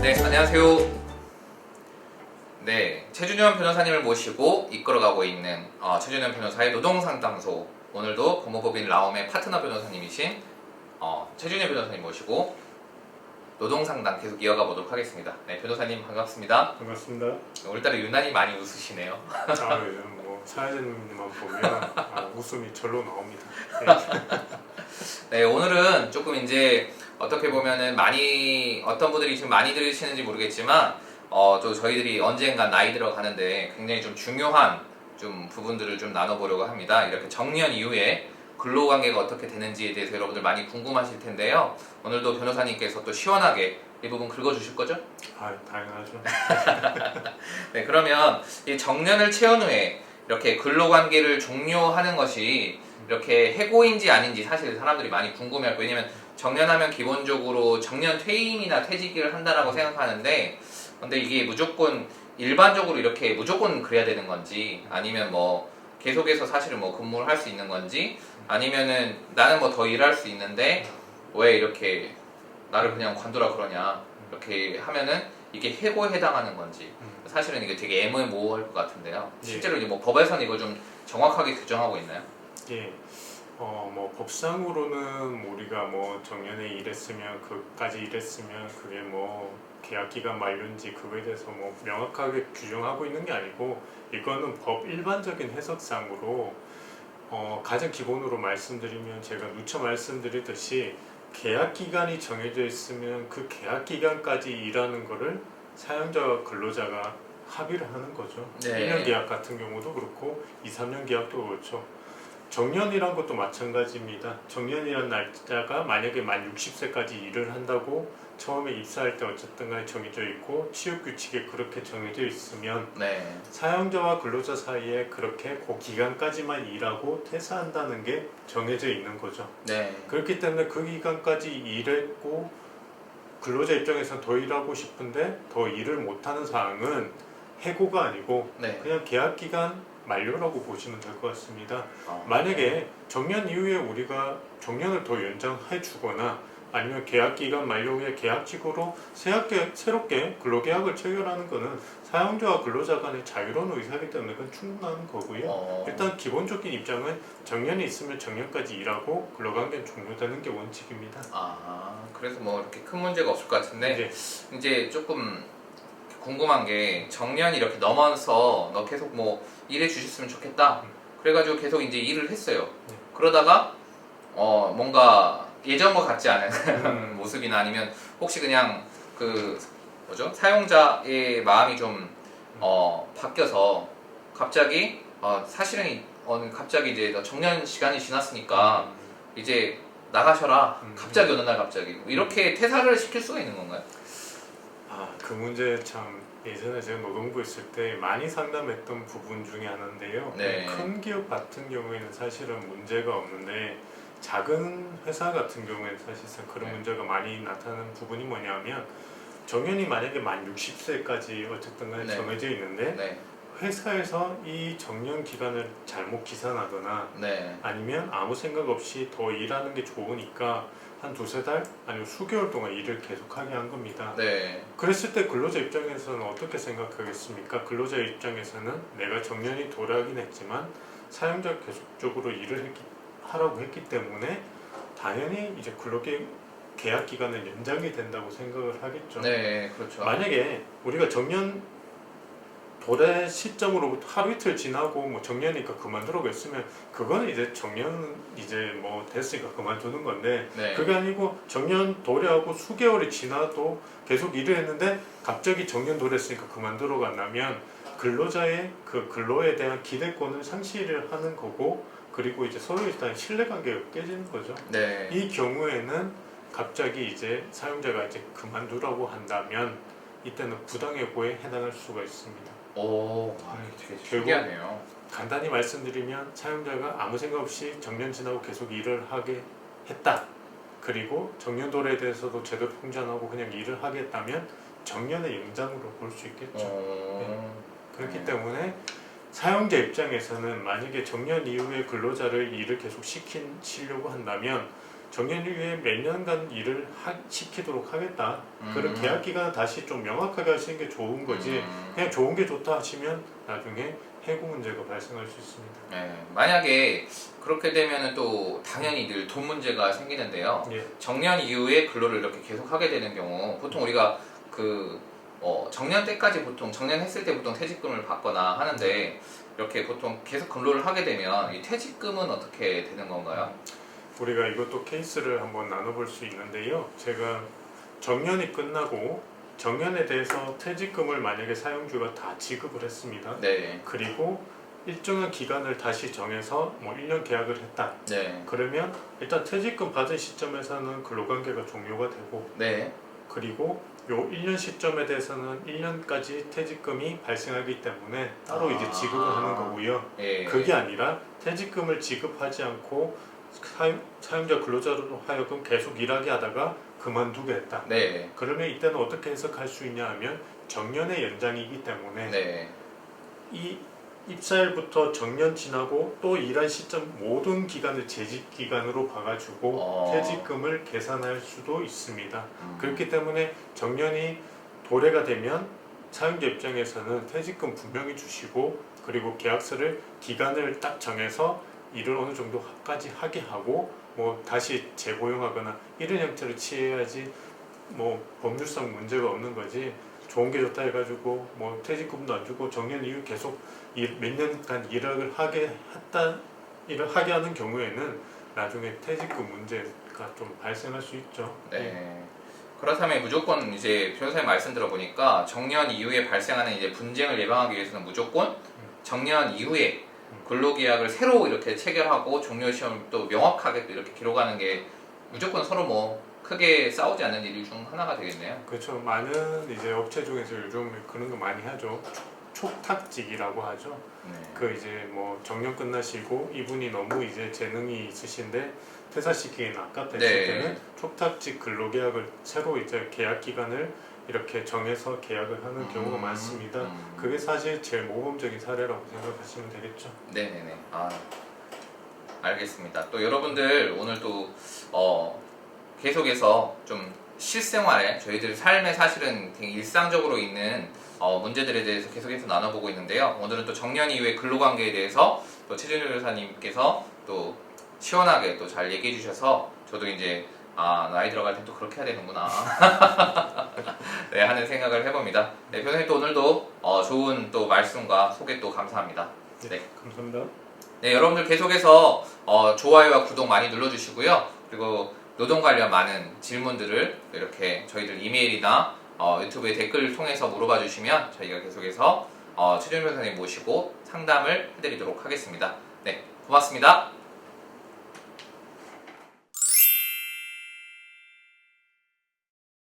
네, 안녕하세요. 네, 최준현 변호사님을 모시고 이끌어가고 있는 최준현 변호사의 노동상담소. 오늘도 법무법인 라움의 파트너 변호사님이신 최준현 변호사님 모시고 노동상담 계속 이어가 보도록 하겠습니다. 네, 변호사님 반갑습니다. 반갑습니다. 오늘따라 유난히 많이 웃으시네요. 요즘 뭐 사회자님만 보면 웃음이 절로 나옵니다. 네, 오늘은 조금 이제 어떻게 보면은 어떤 분들이 지금 많이 들으시는지 모르겠지만 또 저희들이 언젠가 나이 들어가는데 굉장히 좀 중요한 좀 부분들을 좀 나눠보려고 합니다. 이렇게 정년 이후에 근로관계가 어떻게 되는지에 대해서 여러분들 많이 궁금하실 텐데요. 오늘도 변호사님께서 또 시원하게 이 부분 긁어주실 거죠? 당연하죠. 네, 그러면 이 정년을 채운 후에 이렇게 근로관계를 종료하는 것이 이렇게 해고인지 아닌지 사실 사람들이 많이 궁금해할 거예요. 왜냐면 정년하면 기본적으로 정년 퇴임이나 퇴직을 한다라고 생각하는데, 근데 이게 무조건 일반적으로 이렇게 무조건 그래야 되는 건지, 아니면 뭐 계속해서 사실은 뭐 근무를 할 수 있는 건지, 아니면은 나는 뭐 더 일할 수 있는데 왜 이렇게 나를 그냥 관두라 그러냐, 이렇게 하면은 이게 해고에 해당하는 건지, 사실은 이게 되게 애매모호할 것 같은데요. 실제로 이제 뭐 법에서는 이걸 좀 정확하게 규정하고 있나요? 예. 뭐 법상으로는 우리가 뭐 정년에 일했으면 그까지 일했으면 그게 뭐 계약 기간 만료인지 그거에 대해서 뭐 명확하게 규정하고 있는 게 아니고, 이거는 법 일반적인 해석상으로 가장 기본으로 말씀드리면, 제가 누차 말씀드리듯이 계약 기간이 정해져 있으면 그 계약 기간까지 일하는 거를 사용자와 근로자가 합의를 하는 거죠. 네. 1년 계약 같은 경우도 그렇고 2, 3년 계약도 그렇죠. 정년이란 것도 마찬가지입니다. 정년이란 날짜가 만약에 만 60세까지 일을 한다고 처음에 입사할 때 어쨌든 간에 정해져 있고 취업규칙에 그렇게 정해져 있으면, 네. 사용자와 근로자 사이에 그렇게 그 기간까지만 일하고 퇴사한다는 게 정해져 있는 거죠. 네. 그렇기 때문에 그 기간까지 일했고 근로자 입장에서는 더 일하고 싶은데 더 일을 못하는 사항은 해고가 아니고 네. 그냥 계약 기간 만료라고 보시면 될 것 같습니다. 네. 만약에 정년 이후에 우리가 정년을 더 연장해 주거나 아니면 계약 기간 만료 후에 계약직으로 새롭게 근로계약을 체결하는 것은 사용자와 근로자 간의 자유로운 의사이기 때문에 그건 충분한 거고요. 일단 기본적인 입장은 정년이 있으면 정년까지 일하고 근로관계는 종료되는 게 원칙입니다. 그래서 뭐 이렇게 큰 문제가 없을 것 같은데, 이제 조금 궁금한 게, 정년이 이렇게 넘어서 너 계속 뭐 일해 주셨으면 좋겠다, 그래가지고 계속 이제 일을 했어요. 그러다가 뭔가 예전과 같지 않은 모습이나, 아니면 혹시 그냥 그 사용자의 마음이 좀 바뀌어서 갑자기 사실은 갑자기 이제 너 정년 시간이 지났으니까 이제 나가셔라, 갑자기 어느 날 갑자기 이렇게 퇴사를 시킬 수가 있는 건가요? 그 문제 참 예전에 제가 노동부 있을 때 많이 상담했던 부분 중에 하나인데요. 네. 큰 기업 같은 경우에는 사실은 문제가 없는데, 작은 회사 같은 경우에는 사실상 그런 문제가 많이 나타나는 부분이 뭐냐면, 정년이 만약에 만 60세까지 어쨌든 간에 정해져 있는데 회사에서 이 정년 기간을 잘못 기산하거나 아니면 아무 생각 없이 더 일하는 게 좋으니까 한 두세 달 아니면 수개월 동안 일을 계속하게 한 겁니다. 그랬을 때 근로자 입장에서는 어떻게 생각하겠습니까? 근로자 입장에서는 내가 정년이 도래하긴 했지만 사용자가 계속적으로 일을 하라고 했기 때문에 당연히 이제 계약 기간은 연장이 된다고 생각을 하겠죠. 네, 그렇죠. 만약에 우리가 정년 도래 시점으로부터 하루 이틀 지나고 뭐 정년이니까 그만두라고 했으면 그거는 이제 정년 이제 뭐 됐으니까 그만두는 건데, 그게 아니고 정년 도래하고 수개월이 지나도 계속 일을 했는데 갑자기 정년 도래했으니까 그만두라고 한다면 근로자의 그 근로에 대한 기대권을 상실을 하는 거고, 그리고 이제 서로 일단 신뢰관계가 깨지는 거죠. 이 경우에는 갑자기 이제 사용자가 이제 그만두라고 한다면 이때는 부당해고에 해당할 수가 있습니다. 되게 신기하네요. 간단히 말씀드리면, 사용자가 아무 생각 없이 정년 지나고 계속 일을 하게 했다, 그리고 정년 도래에 대해서도 제대로 통제하고 그냥 일을 하게 했다면 정년의 연장으로 볼 수 있겠죠. 그렇기 때문에 사용자 입장에서는 만약에 정년 이후에 근로자를 일을 계속 시키려고 한다면 정년 이후에 몇 년간 일을 시키도록 하겠다. 그런 계약 기간을 다시 좀 명확하게 하시는 게 좋은 거지. 그냥 좋은 게 좋다 하시면 나중에 해고 문제가 발생할 수 있습니다. 네, 만약에 그렇게 되면은 또 당연히 늘 돈 문제가 생기는데요. 예. 정년 이후에 근로를 이렇게 계속 하게 되는 경우 보통 우리가 정년 때까지 보통 정년했을 때 보통 퇴직금을 받거나 하는데 이렇게 보통 계속 근로를 하게 되면 이 퇴직금은 어떻게 되는 건가요? 우리가 이것도 케이스를 한번 나눠볼 수 있는데요. 제가 정년이 끝나고 정년에 대해서 퇴직금을 만약에 사용주가 다 지급을 했습니다. 네. 그리고 일정한 기간을 다시 정해서 뭐 1년 계약을 했다. 네. 그러면 일단 퇴직금 받은 시점에서는 근로관계가 종료가 되고 네. 그리고 요 1년 시점에 대해서는 1년까지 퇴직금이 발생하기 때문에 따로 이제 지급을 하는 거고요. 예. 그게 아니라 퇴직금을 지급하지 않고 사용자 근로자로 하여금 계속 일하게 하다가 그만두게 했다. 네. 그러면 이때는 어떻게 해석할 수 있냐 하면 정년의 연장이기 때문에 네. 이 입사일부터 정년 지나고 또 일한 시점 모든 기간을 재직 기간으로 봐가지고 퇴직금을 계산할 수도 있습니다. 그렇기 때문에 정년이 도래가 되면 사용자 입장에서는 퇴직금 분명히 주시고 그리고 계약서를 기간을 딱 정해서 일을 어느 정도까지 하게 하고 뭐 다시 재고용하거나 이런 형태를 취해야지 뭐 법률상 문제가 없는 거지. 좋은 게 좋다 해가지고 뭐 퇴직금도 안 주고 정년 이후 계속 몇 년간 일을 하게 하는 경우에는 나중에 퇴직금 문제가 좀 발생할 수 있죠. 네. 그렇다면 무조건 이제 변호사님 말씀 들어보니까 정년 이후에 발생하는 이제 분쟁을 예방하기 위해서는 무조건 정년 이후에 근로계약을 새로 이렇게 체결하고 종료 시험을 또 명확하게 또 이렇게 기록하는 게 무조건 서로 뭐 크게 싸우지 않는 일 중 하나가 되겠네요. 그렇죠. 많은 이제 업체 중에서 요즘 그런 거 많이 하죠. 촉탁직이라고 하죠. 네. 그 이제 뭐 정년 끝나시고 이분이 너무 이제 재능이 있으신데 퇴사시키기는 아깝다 했을 네. 때는 촉탁직 근로계약을 새로 이제 계약 기간을 이렇게 정해서 계약을 하는 경우가 많습니다. 그게 사실 제일 모범적인 사례라고 생각하시면 되겠죠. 네네네. 알겠습니다. 또 여러분들 오늘 또 계속해서 좀 실생활에 저희들 삶에 사실은 되게 일상적으로 있는 문제들에 대해서 계속해서 나눠보고 있는데요. 오늘은 또 정년 이후의 근로관계에 대해서 또 최준일 변호사님께서 또 시원하게 또 잘 얘기해 주셔서 저도 이제 나이 들어갈 때 또 그렇게 해야 되는구나 네, 하는 생각을 해봅니다. 네, 변호사님 또 오늘도 좋은 또 말씀과 소개 또 감사합니다. 네, 감사합니다. 네, 여러분들 계속해서 좋아요와 구독 많이 눌러주시고요. 그리고 노동 관련 많은 질문들을 이렇게 저희들 이메일이나 유튜브에 댓글을 통해서 물어봐 주시면 저희가 계속해서 최준일 변호사님 모시고 상담을 해드리도록 하겠습니다. 네, 고맙습니다.